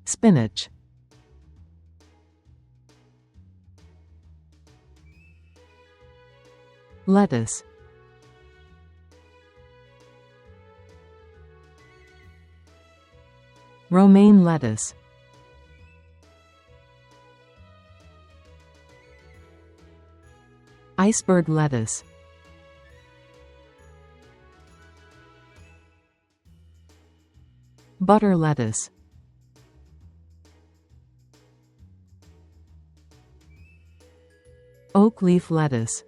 spinach, lettuce, romaine lettuce, iceberg lettuce, butter lettuce, oak leaf lettuce,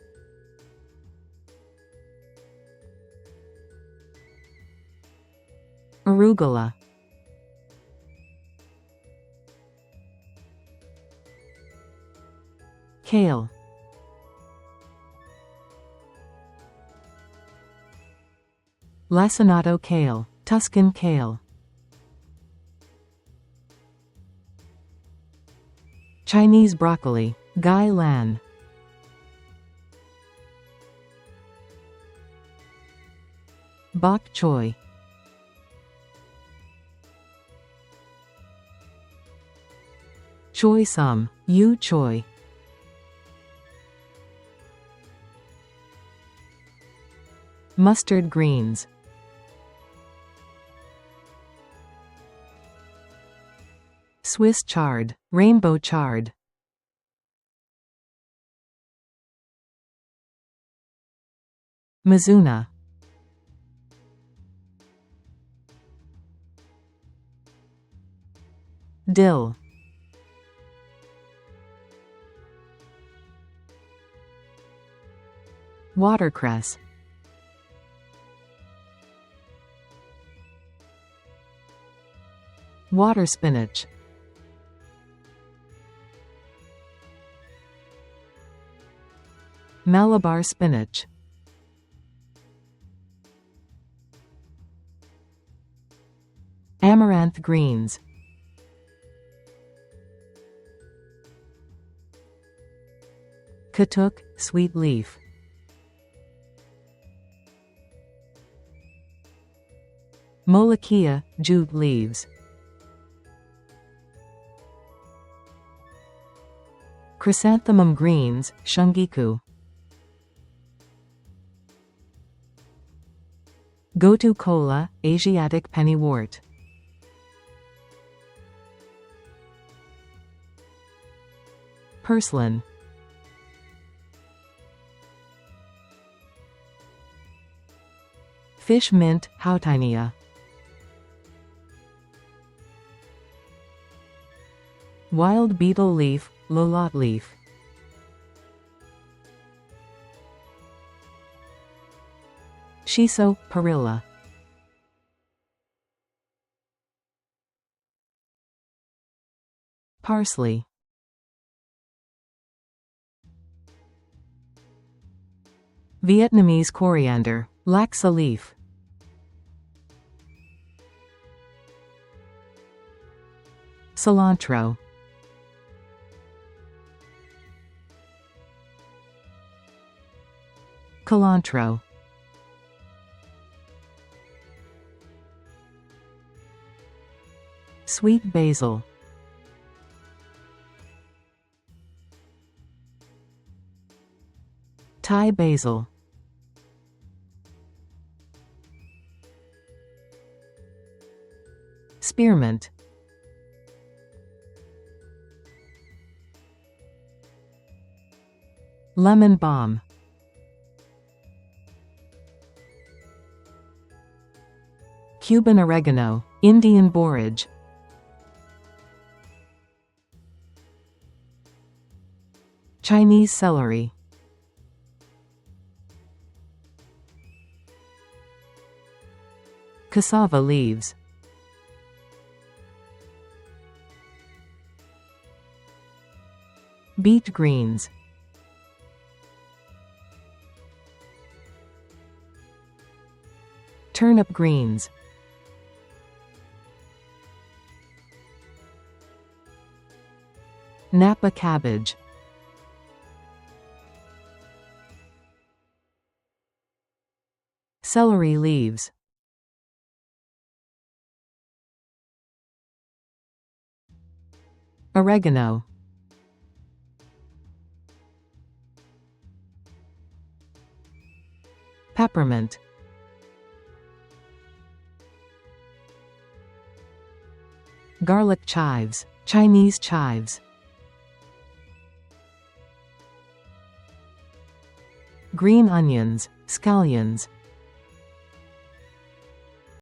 arugula, kale, lacinato kale, Tuscan kale, Chinese broccoli, Gai lan, bok choy, choy sum, yu choy, mustard greens, Swiss chard, rainbow chard, mizuna, dill, watercress, water spinach, Malabar spinach, amaranth greens, katuk, sweet leaf, Molokhia, jute leaves, chrysanthemum greens, shungiku, gotu kola, Asiatic pennywort, purslane, fish mint, Hautynia, wild beetle leaf, lolot leaf, shiso, perilla, parsley, Vietnamese coriander, laksa leaf, cilantro, cilantro, sweet basil, Thai basil, spearmint, lemon balm, Cuban oregano, Indian borage, Chinese celery, cassava leaves, beet greens, turnip greens, Napa cabbage, celery leaves, Oregano. Peppermint. Garlic chives, Chinese chives. Green onions, scallions.